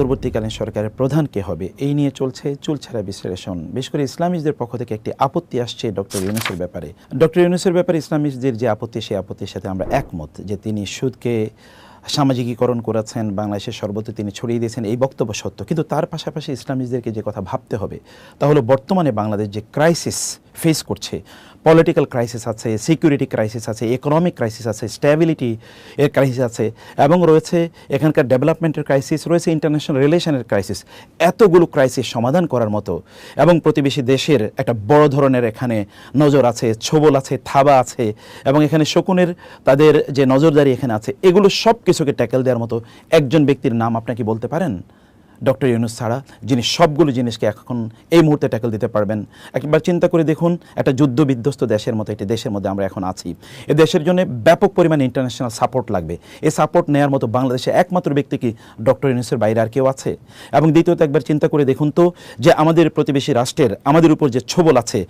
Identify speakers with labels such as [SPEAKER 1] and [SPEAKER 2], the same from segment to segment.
[SPEAKER 1] পরবর্তীকালীন সরকারের প্রধান কে হবে এই নিয়ে চলছে চুলছাড়া বিশ্লেষণ। বিশেষ করে ইসলামিস্টদের পক্ষ থেকে একটি আপত্তি আসছে ডক্টর ইউনূসের ব্যাপারে। ডক্টর ইউনূসের ব্যাপারে ইসলামিস্টদের যে আপত্তি, সেই আপত্তির সাথে আমরা একমত যে তিনি সুদকে সামাজিকীকরণ করেছেন, বাংলাদেশের সর্বত্র তিনি ছড়িয়ে দিয়েছেন, এই বক্তব্য সত্য। কিন্তু তার পাশাপাশি ইসলামিস্টদেরকে যে কথা ভাবতে হবে তা হলো বর্তমানে বাংলাদেশ যে ক্রাইসিস ফেস করছে, পলিটিক্যাল ক্রাইসিস আছে, সিকিউরিটি ক্রাইসিস আছে, ইকোনমিক ক্রাইসিস আছে, স্ট্যাবিলিটি এর ক্রাইসিস আছে, এবং রয়েছে এখানকার ডেভেলপমেন্টের ক্রাইসিস, রয়েছে ইন্টারন্যাশনাল রিলেশনের ক্রাইসিস। এতগুলো ক্রাইসিস সমাধান করার মতো এবং প্রতিবেশী দেশের একটা বড় ধরনের এখানে নজর আছে, ছোবল আছে, থাবা আছে, এবং এখানে শকুনের তাদের যে নজরদারি এখানে আছে, এগুলো সব কিছুকে ট্যাকেল দেওয়ার মতো একজন ব্যক্তির নাম আপনাকে বলতে পারেন? ডক্টর ইউনূস ছাড়া, যিনি সবগুলো জিনিসকে এখন এই মুহূর্তে ট্যাকেল দিতে পারবেন। একবার চিন্তা করে দেখুন, একটা যুদ্ধ বিধ্বস্ত দেশের মতো একটি দেশের মধ্যে আমরা এখন আছি। এ দেশের জন্য ব্যাপক পরিমাণে ইন্টারন্যাশনাল সাপোর্ট লাগবে। এই সাপোর্ট নেওয়ার মতো বাংলাদেশে একমাত্র ব্যক্তি কি ডক্টর ইউনূসের বাইরে আর কেউ আছে? এবং দ্বিতীয়ত একবার চিন্তা করে দেখুন তো, যে আমাদের প্রতিবেশী রাষ্ট্রের আমাদের উপর যে ছোবল আছে,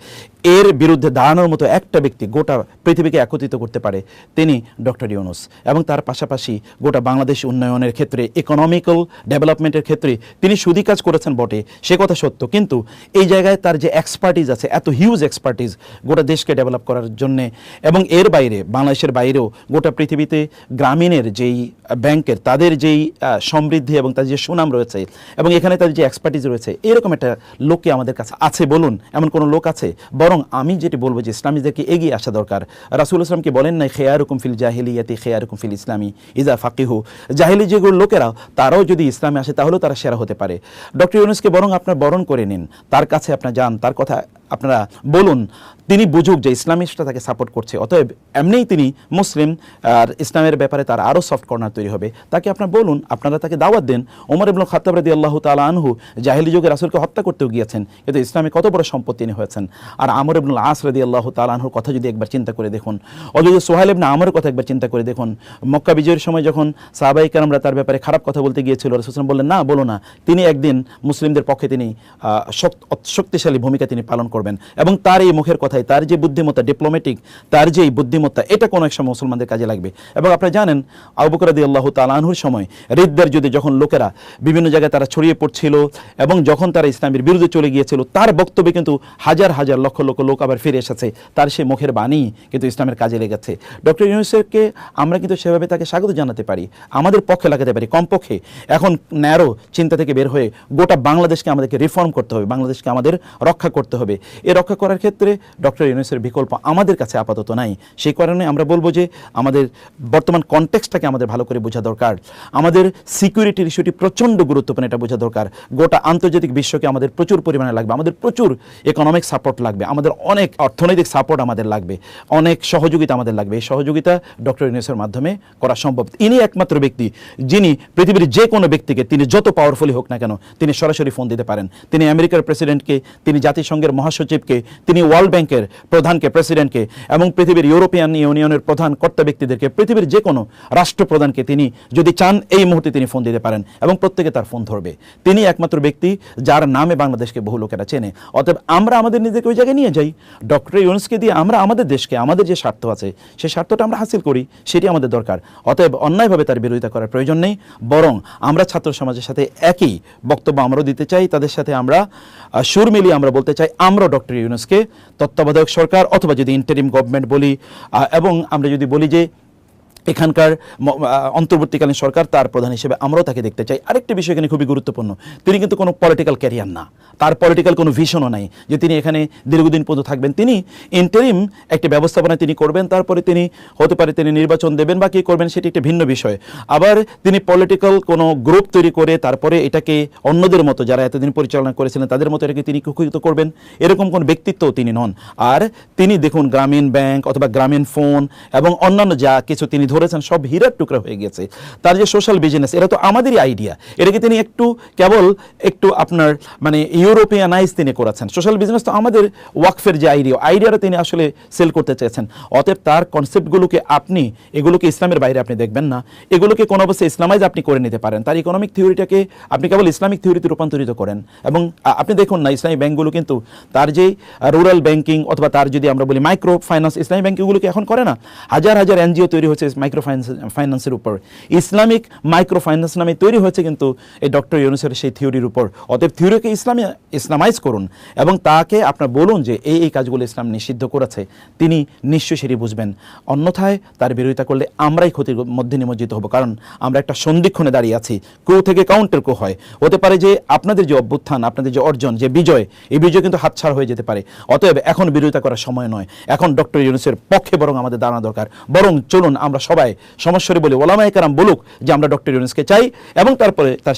[SPEAKER 1] এর বিরুদ্ধে দাঁড়ানোর মতো একটা ব্যক্তি গোটা পৃথিবীকে একত্রিত করতে পারে, তিনি ডক্টর ইউনূস। এবং তার পাশাপাশি গোটা বাংলাদেশ উন্নয়নের ক্ষেত্রে, ইকোনমিক্যাল ডেভেলপমেন্টের ক্ষেত্রে তিনি সুদী কাজ করেছেন বটে, সে কথা সত্য, কিন্তু এই জায়গায় তার যে এক্সপার্টিজ আছে, এত হিউজ এক্সপার্টিজ গোটা দেশকে ডেভেলপ করার জন্যে, এবং এর বাইরে বাংলাদেশের বাইরেও গোটা পৃথিবীতে গ্রামীণের যেই ব্যাংকের তাদের যেই সমৃদ্ধি এবং তাদের যে সুনাম রয়েছে, এবং এখানে তাদের যে এক্সপার্টিজ রয়েছে, এরকম একটা লোককে আমাদের কাছে আছে বলুন? এমন কোনো লোক আছে? বরং আমি যেটি বলবো যে ইসলামীদেরকে এগিয়ে আসা দরকার। রাসূলুল্লাহ সাল্লাল্লাহু আলাইহি ওয়াসাল্লাম কি বলেন নাই, খেয়ারুকুম ফিল জাহিলিয়াতি খেয়ারুকুম ফিল ইসলামি ইজা ফাকিহু? জাহিলি যেগুলো লোকেরা, তারাও যদি ইসলামে আসে তাহলেও তারা সেরা হতে পারে। ডক্টর ইউনূসকে বরং আপনার বরণ করে নিন, তার কাছে আপনার যান, তার কথা আপনারা বলুন, তিনি বুঝুক যে ইসলামিস্টরা তাকে সাপোর্ট করছে। অতএব এমনিই তিনি মুসলিম, আর ইসলামের ব্যাপারে তার আরও সফট কর্নার তৈরি হবে। তাকে আপনার বলুন, আপনারা তাকে দাওয়াত দেন। ওমর ইবনুল খাত্তাব রাদিয়াল্লাহু তাআলা আনহু জাহিলি যুগে রাসূলকে হত্যা করতেও গিয়েছেন, কিন্তু ইসলামে কত বড় সম্পদ তিনি হয়েছেন। আর আমর ইবনুল আস রাদিয়াল্লাহু তাআলা আনহুর কথা যদি একবার চিন্তা করে দেখুন, অথচ সোহাইল ইবনে আমরের কথা একবার চিন্তা করে দেখুন, মক্কা বিজয়ের সময় যখন সাহাবায়ে কেরামরা তার ব্যাপারে খারাপ কথা বলতে গিয়েছিল, রাসূল সাল্লাল্লাহু আলাইহি ওয়াসাল্লাম বললেন, না বলো না। তিনি একদিন মুসলিমদের পক্ষে তিনি শক্তিশালী ভূমিকা তিনি পালন করবেন, এবং তার এই মুখের কথাই, তার যে বুদ্ধিমত্তা, ডিপ্লোম্যাটিক তার যে বুদ্ধিমত্তা, এটা কোনো এক সময় মুসলমানদের কাজে লাগবে। এবং আপনারা জানেন আবু বকর রাদিয়াল্লাহু তাআলা আনহুর সময় রিদ্দার যুদ্ধে যখন লোকেরা বিভিন্ন জায়গায় তারা ছড়িয়ে পড়ছিল, এবং যখন তারা ইসলামের বিরুদ্ধে চলে গিয়েছিল, তার বক্তব্যে কিন্তু হাজার হাজার লক্ষ লক্ষ লোক আবার ফিরে এসেছে। তার সেই মুখের বাণী কিন্তু ইসলামের কাজে লেগেছে। ডক্টর ইউনূসকে আমরা কিন্তু সেভাবে তাকে স্বাগত জানাতে পারি, আমাদের পক্ষে লাগাতে পারি। কমপক্ষে এখন ন্যারো চিন্তা থেকে বের হয়ে গোটা বাংলাদেশকে আমাদেরকে রিফর্ম করতে হবে, বাংলাদেশকে আমাদের রক্ষা করতে হবে। এই রক্ষা করার ক্ষেত্রে ডক্টর ইউনূসের বিকল্প আমাদের কাছে আপাতত নাই। সেই কারণে আমরা বলবো যে আমাদের বর্তমান কনটেক্সটটাকে আমাদের ভালো করে বোঝা দরকার। আমাদের সিকিউরিটির ইস্যুটি প্রচণ্ড গুরুত্বপূর্ণ, এটা বোঝা দরকার। গোটা আন্তর্জাতিক বিশ্বকে আমাদের প্রচুর পরিমাণে লাগবে, আমাদের প্রচুর ইকোনমিক সাপোর্ট লাগবে, আমাদের অনেক অর্থনৈতিক সাপোর্ট আমাদের লাগবে, অনেক সহযোগিতা আমাদের লাগবে। এই সহযোগিতা ডক্টর ইউনূসের মাধ্যমে করা সম্ভব। ইনি একমাত্র ব্যক্তি যিনি পৃথিবীর যে কোনো ব্যক্তিকে, তিনি যত পাওয়ারফুলি হোক না কেন, তিনি সরাসরি ফোন দিতে পারেন। তিনি আমেরিকার প্রেসিডেন্টকে, তিনি জাতিসংঘের মহাসচিবকে, তিনি ওয়ার্ল্ড ব্যাংকের প্রধানকে, প্রেসিডেন্টকে, এবং পৃথিবীর ইউরোপিয়ান ইউনিয়নের প্রধান কর্তা ব্যক্তিদেরকে, পৃথিবীর যে কোনো রাষ্ট্রপ্রধানকে তিনি যদি চান এই মুহূর্তে তিনি ফোন দিতে পারেন, এবং প্রত্যেকে তার ফোন ধরবে। তিনি একমাত্র ব্যক্তি যার নামে বাংলাদেশকে বহু লোকেরা চেনে। অতএব আমরা আমাদের নিজেকে ওই জায়গায় নিয়ে যাই। ডক্টর ইউনূসকে দিয়ে আমরা আমাদের দেশকে, আমাদের যে স্বার্থ আছে সেই স্বার্থটা আমরা হাসিল করি, সেটি আমাদের দরকার। অতএব অন্যায়ভাবে তার বিরোধিতা করার প্রয়োজন নেই, বরং আমরা ছাত্র সমাজের সাথে একই বক্তব্য আমরাও দিতে চাই। তাদের সাথে আমরা সুর মিলিয়ে আমরা বলতে চাই, আমরা ডক্টর ইউনূসকে তত্ত্বাবধায়ক সরকার, অথবা যদি ইন্টারিম গভর্নমেন্ট বলি, এবং আমরা যদি বলি যে এখানকার অন্তর্বর্তীকালীন সরকার, তার প্রধান হিসেবে আমরাও তাকে দেখতে চাই। আরেকটি বিষয় এখানে খুবই গুরুত্বপূর্ণ, তিনি কিন্তু কোনো পলিটিক্যাল ক্যারিয়ার না, তার পলিটিক্যাল কোনো ভিশনও নাই যে তিনি এখানে দীর্ঘদিন পর্যন্ত থাকবেন। তিনি ইন্টারিম একটি ব্যবস্থাপনা তিনি করবেন, তারপরে তিনি হতে পারে তিনি নির্বাচন দেবেন বা কী করবেন সেটি একটি ভিন্ন বিষয়। আবার তিনি পলিটিক্যাল কোনো গ্রুপ তৈরি করে তারপরে এটাকে অন্যদের মতো যারা এতদিন পরিচালনা করেছিলেন তাদের মতো এটাকে তিনি কুক্ষিগত করবেন, এরকম কোন ব্যক্তিত্বও তিনি নন। আর তিনি দেখুন গ্রামীণ ব্যাংক অথবা গ্রামীণ ফোন এবং অন্যান্য যা কিছু তিনি ধরেছেন সব হীরার টুকরা হয়ে গেছে। তার যে সোশ্যাল বিজনেস, এটা তো আমাদেরই আইডিয়া, এটাকে তিনি কেবল একটু আপনার মানে ইউরোপিয়ানাইজ তিনি করেছেন। সোশ্যাল বিজনেস তো আমাদের ওয়াকফের যে আইডিয়াটা তিনি আসলে সেল করতে চেয়েছেন। অতএব তার কনসেপ্টগুলোকে এগুলোকে ইসলামের বাইরে আপনি দেখবেন না, এগুলোকে কোনো অবস্থায় ইসলামাইজ আপনি করে নিতে পারেন। তার ইকোনমিক থিওরিটাকে আপনি কেবল ইসলামিক থিওরিতে রূপান্তরিত করেন। এবং আপনি দেখুন না, ইসলামী ব্যাংকগুলো কিন্তু তার যেই রুরাল ব্যাংকিং অথবা তার যদি আমরা বলি মাইক্রো ফাইন্যান্স, ইসলামী ব্যাংকগুলোকে এখন করে না। হাজার হাজার এনজিও তৈরি হচ্ছে মাইক্রো ফাইন্যান্সের উপর। ইসলামিক মাইক্রো ফাইন্যান্স নামে তৈরি হয়েছে কিন্তু এই ডক্টর ইউনূসের সেই থিওরির উপর। অতএব থিওরিকে ইসলামাইজ করুন এবং তাকে আপনার বলুন যে এই কাজগুলো ইসলাম নিষিদ্ধ করেছে, তিনি নিশ্চয়ই সেটি বুঝবেন। অন্যথায় তার বিরোধিতা করলে আমরাই ক্ষতির মধ্যে নিমজ্জিত হব, কারণ আমরা একটা সন্ধিক্ষণে দাঁড়িয়ে আছি। কো থেকে কাউন্টার কো হয়, হতে পারে যে আপনাদের যে অভ্যুত্থান, আপনাদের যে অর্জন, যে বিজয়, এই বিজয় কিন্তু হাতছাড়া হয়ে যেতে পারে। অতএব এখন বিরোধিতা করার সময় নয়, এখন ডক্টর ইউনূসের পক্ষে বরং আমাদের দাঁড়ানো দরকার। বরং চলুন আমরা সবাই সমস্যারে বলি, ওলামায়ে কেরাম বলুক যে আমরা ডক্টর ইউনূসকে চাই, এবং তারপরে তার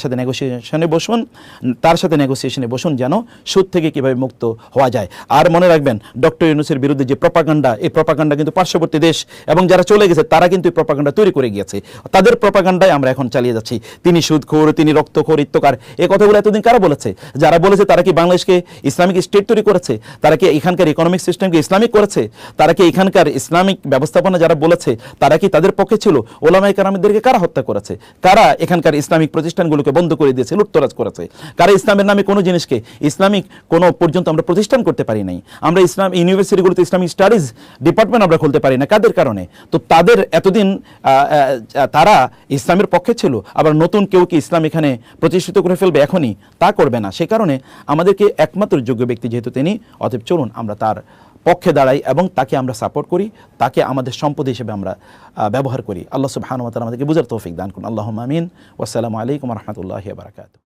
[SPEAKER 1] সাথে নেগোসিয়েশনে বসুন যেন সুদ থেকে কীভাবে মুক্ত হওয়া যায়। আর মনে রাখবেন, ডক্টর ইউনূসের বিরুদ্ধে যে প্রপাগান্ডা, এই প্রপাগান্ডা কিন্তু পার্শ্ববর্তী দেশ এবং যারা চলে গেছে তারা কিন্তু এই প্রপাগান্ডা তৈরি করে গিয়েছে। তাদের প্রপাগান্ডায় আমরা এখন চালিয়ে যাচ্ছি। তিনি সুদখোর, তিনি রক্তখোর, ইত্যকার, এই কথাগুলো এতদিন কারা বলেছে? যারা বলেছে তারা কি বাংলাদেশকে ইসলামিক স্টেট তৈরি করেছে? তারা কি এখানকার ইকোনমিক সিস্টেমকে ইসলামিক করেছে? তারা কি এখানকার ইসলামিক ব্যবস্থাপনা যারা বলেছে তারা কি তাদের পক্ষে ছিল? ওলামায়ে কেরামদেরকে কারা হত্যা করেছে? কারা এখানকার ইসলামিক প্রতিষ্ঠানগুলোকে বন্ধ করে দিয়েছে, লুটতরাজ করেছে? কারা ইসলামের নামে কোনো জিনিসকে ইসলামিক কোনো পর্যন্ত আমরা প্রতিষ্ঠান করতে পারি নাই? আমরা ইসলাম ইউনিভার্সিটিগুলোতে ইসলামিক স্টাডিজ ডিপার্টমেন্ট আমরা খুলতে পারি না, কাদের কারণে? তো তাদের এতদিন তারা ইসলামের পক্ষে ছিল, আবার নতুন কেউ কি ইসলাম এখানে প্রতিষ্ঠিত করে ফেলবে এখনই? তা করবে না। সে কারণে আমাদেরকে একমাত্র যোগ্য ব্যক্তি যেহেতু তিনি, অতএব চলুন আমরা তার পক্ষে দাঁড়াই এবং তাকে আমরা সাপোর্ট করি, তাকে আমাদের সম্পদ হিসেবে আমরা ব্যবহার করি। আল্লাহ সুবহানাহু ওয়া তাআলা আমাদেরকে বুঝার তৌফিক দান করুন। আল্লাহুম্মা আমিন। ওয়াসসালামু আলাইকুম ওয়া রাহমাতুল্লাহি ওয়া বারাকাতুহু।